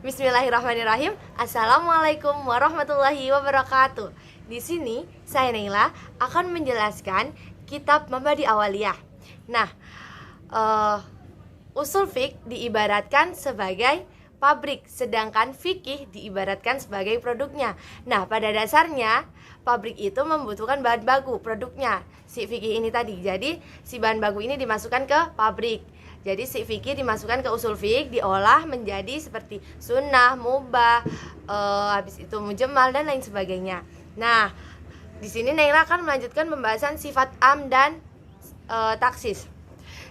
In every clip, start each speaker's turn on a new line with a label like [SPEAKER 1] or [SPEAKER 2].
[SPEAKER 1] Bismillahirrahmanirrahim. Assalamualaikum warahmatullahi wabarakatuh. Di sini saya Naila akan menjelaskan kitab Mabadi Awaliyah. Nah, usul fiqh diibaratkan sebagai pabrik, sedangkan fikih diibaratkan sebagai produknya. Nah, pada dasarnya pabrik itu membutuhkan bahan baku produknya, si fikih ini tadi. Jadi si bahan baku ini dimasukkan ke pabrik. Jadi si fikih dimasukkan ke usul fiqh, diolah menjadi seperti sunnah, mubah, habis itu mujmal dan lain sebagainya. Nah, di sini Naila akan melanjutkan pembahasan sifat am dan taksis.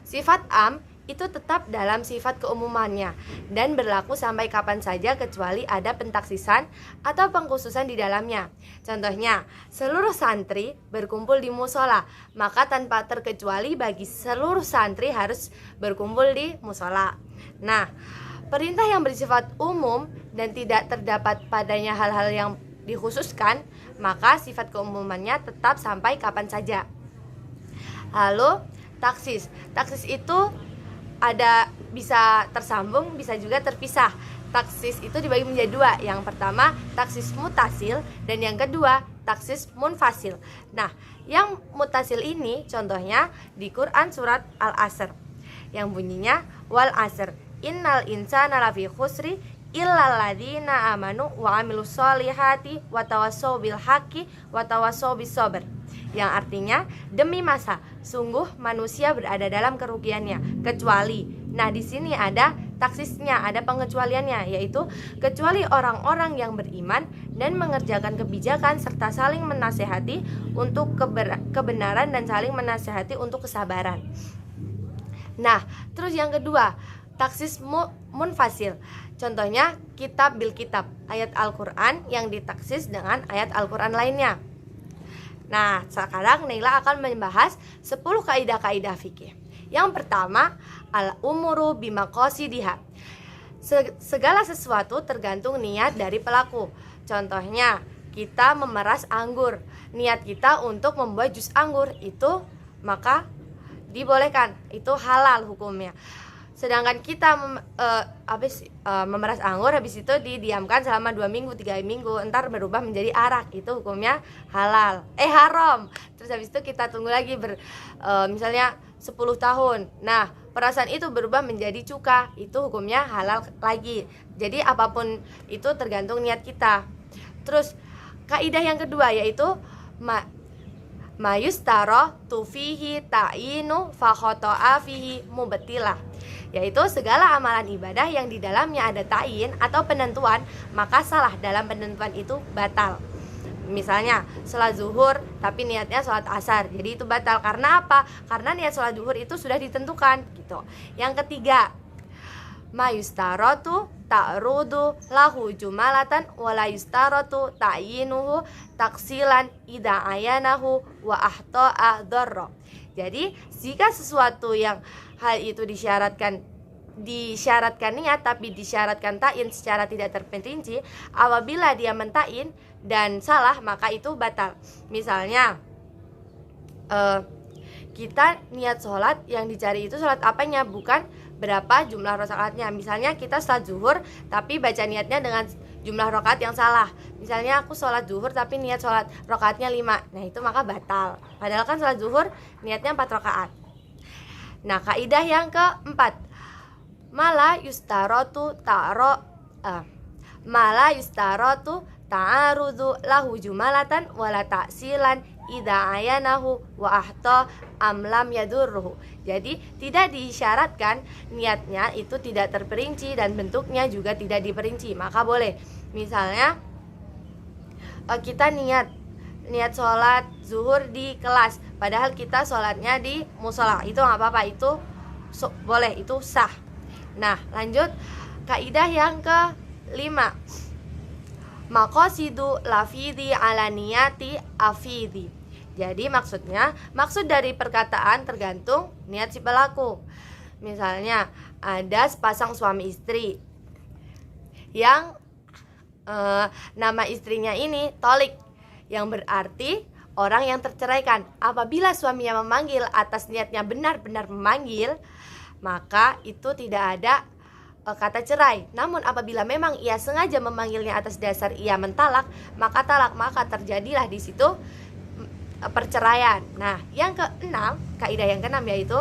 [SPEAKER 1] Sifat am itu tetap dalam sifat keumumannya dan berlaku sampai kapan saja kecuali ada pentaksisan atau pengkhususan di dalamnya. Contohnya, seluruh santri berkumpul di musola, maka tanpa terkecuali bagi seluruh santri harus berkumpul di musola. Nah, perintah yang bersifat umum dan tidak terdapat padanya hal-hal yang dikhususkan, maka sifat keumumannya tetap sampai kapan saja. Lalu, taksis. Taksis itu ada bisa tersambung, bisa juga terpisah. Taksis itu dibagi menjadi dua. Yang pertama taksis mutasil dan yang kedua taksis munfasil. Nah, yang mutasil ini contohnya di Quran surat Al-Asr yang bunyinya wal asr innal insana lafi khusri illal ladzina amanu wa amilus solihati wa tawassaw bil haqqi wa tawassaw bis sabr. Yang artinya demi masa sungguh manusia berada dalam kerugiannya kecuali. Nah, di sini ada taksisnya, ada pengecualiannya, yaitu kecuali orang-orang yang beriman dan mengerjakan kebijakan serta saling menasehati untuk kebenaran dan saling menasehati untuk kesabaran. Nah, terus yang kedua, taksis munfasil. Contohnya kitab bil kitab, ayat Al-Qur'an yang ditaksis dengan ayat Al-Qur'an lainnya. Nah, sekarang Naila akan membahas 10 kaidah-kaidah fikih. Yang pertama, al-umuru bimaqasidiha. Segala sesuatu tergantung niat dari pelaku. Contohnya, kita memeras anggur. Niat kita untuk membuat jus anggur itu maka dibolehkan, itu halal hukumnya. Sedangkan kita memeras anggur, habis itu didiamkan selama 2 minggu, 3 minggu, entar berubah menjadi arak, itu hukumnya haram. Terus habis itu kita tunggu lagi misalnya 10 tahun. Nah, perasan itu berubah menjadi cuka, itu hukumnya halal lagi. Jadi apapun itu tergantung niat kita. Terus kaidah yang kedua yaitu mayustaro tufihi ta'inu fakhoto'a fihi mubetilah, yaitu segala amalan ibadah yang di dalamnya ada ta'in atau penentuan, maka salah dalam penentuan itu batal. Misalnya sholat zuhur tapi niatnya sholat asar, jadi itu batal. Karena apa? Karena niat sholat zuhur itu sudah ditentukan gitu. Yang ketiga, mayustaratu ta'rudu lahu jumalatan wala yustaratu ta'yinuhu taksilan idza ayanahu wa ahta'a dharra. Jadi jika sesuatu yang hal itu disyaratkan niat tapi disyaratkan ta'in secara tidak terperinci, apabila dia mentain dan salah maka itu batal. Misalnya kita niat sholat, yang dicari itu sholat apanya, bukan berapa jumlah rakaatnya. Misalnya kita sholat zuhur tapi baca niatnya dengan jumlah rakaat yang salah. Misalnya aku sholat zuhur tapi niat sholat rakaatnya 5, nah itu maka batal. Padahal kan sholat zuhur niatnya 4 rakaat. Nah, kaidah yang keempat, mala yustaratu ta'arudu lahu jumalatan wala ta'silan idza ayanahu wa ahta amlam yadurruhu. Jadi tidak disyaratkan, niatnya itu tidak terperinci dan bentuknya juga tidak diperinci, maka boleh. Misalnya kita niat sholat zuhur di kelas, padahal kita sholatnya di musola, itu nggak apa-apa, itu boleh, itu sah. Nah, lanjut kaidah yang kelima, maqasidu lafidhi ala niyati afidhi. Jadi maksud dari perkataan tergantung niat si pelaku. Misalnya ada sepasang suami istri yang nama istrinya ini tolik, yang berarti orang yang terceraikan. Apabila suaminya memanggil atas niatnya benar-benar memanggil, maka itu tidak ada kata cerai. Namun apabila memang ia sengaja memanggilnya atas dasar ia mentalak, maka terjadilah di situ perceraian. Nah, yang keenam, kaidah yang keenam yaitu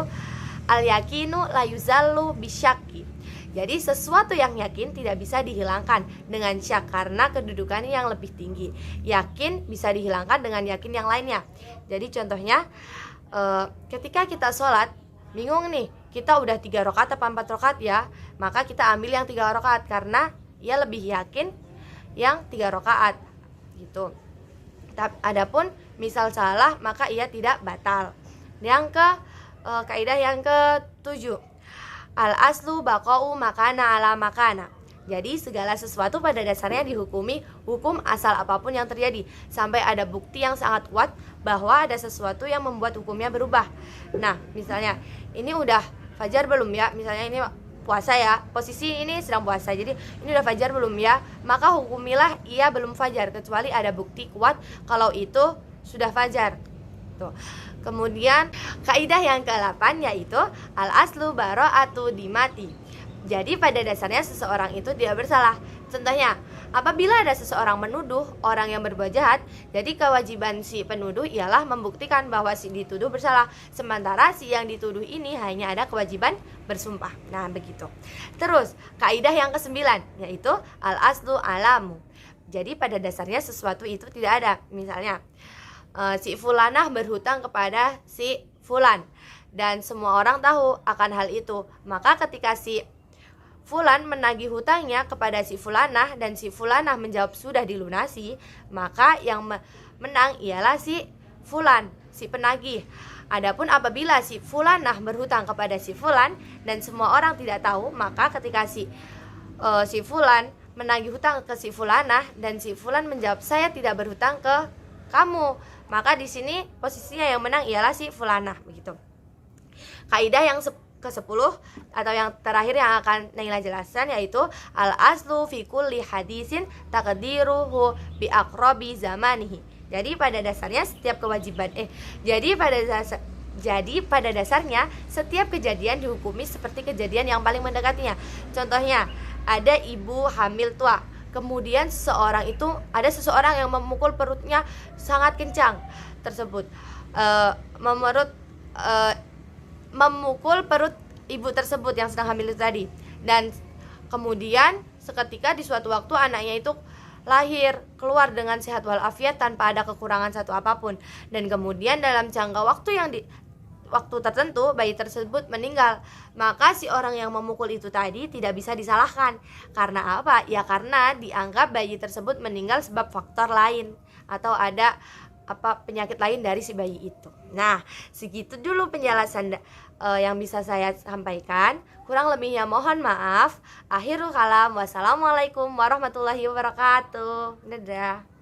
[SPEAKER 1] al-yakinu la yuzallu bisyakki. Jadi sesuatu yang yakin tidak bisa dihilangkan dengan syak karena kedudukannya yang lebih tinggi. Yakin bisa dihilangkan dengan yakin yang lainnya. Jadi contohnya ketika kita sholat, bingung nih, kita udah 3 rakaat apa 4 rakaat ya, maka kita ambil yang 3 rakaat karena ia lebih yakin yang 3 rakaat gitu. Adapun misal salah, maka ia tidak batal. Yang kaidah yang ke-7, al-aslu baqa'u makana ala makana. Jadi segala sesuatu pada dasarnya dihukumi hukum asal apapun yang terjadi sampai ada bukti yang sangat kuat bahwa ada sesuatu yang membuat hukumnya berubah. Nah, misalnya ini udah fajar belum ya? Misalnya ini puasa ya, posisi ini sedang puasa, jadi ini udah fajar belum ya? Maka hukumilah ia belum fajar kecuali ada bukti kuat kalau itu sudah fajar. Tuh. Kemudian kaidah yang ke-8 yaitu al-aslu bara'atu dimati. Jadi pada dasarnya seseorang itu tidak bersalah. Contohnya, apabila ada seseorang menuduh orang yang berbuat jahat, jadi kewajiban si penuduh ialah membuktikan bahwa si dituduh bersalah, sementara si yang dituduh ini hanya ada kewajiban bersumpah. Nah, begitu. Terus, kaidah yang ke-9 yaitu al-aslu alamu. Jadi pada dasarnya sesuatu itu tidak ada. Misalnya, si fulanah berhutang kepada si fulan dan semua orang tahu akan hal itu. Maka ketika si fulan menagih hutangnya kepada si fulanah dan si fulanah menjawab sudah dilunasi, maka yang menang ialah si fulan, si penagih. Adapun apabila si fulanah berhutang kepada si fulan dan semua orang tidak tahu, maka ketika si fulan menagih hutang ke si fulanah dan si fulan menjawab saya tidak berhutang ke kamu, maka di sini posisinya yang menang ialah si fulanah, begitu. Kaidah yang ke-10 atau yang terakhir yang akan Naila jelaskan yaitu al-aslu fi kulli hadisin taqdiruhu bi aqrabi zamanihi. Jadi pada dasarnya setiap kewajiban jadi pada dasarnya setiap kejadian dihukumi seperti kejadian yang paling mendekatinya. Contohnya, ada ibu hamil tua. Kemudian ada seseorang yang memukul perutnya sangat kencang tersebut, memukul perut ibu tersebut yang sedang hamil itu tadi. Dan kemudian seketika di suatu waktu anaknya itu lahir keluar dengan sehat walafiat tanpa ada kekurangan satu apapun. Dan kemudian dalam jangka waktu waktu tertentu bayi tersebut meninggal, maka si orang yang memukul itu tadi tidak bisa disalahkan. Karena apa? Ya karena dianggap bayi tersebut meninggal sebab faktor lain atau ada penyakit lain dari si bayi itu. Nah, segitu dulu penjelasan yang bisa saya sampaikan. Kurang lebihnya mohon maaf. Akhirul kalam. Wassalamualaikum warahmatullahi wabarakatuh. Dadah.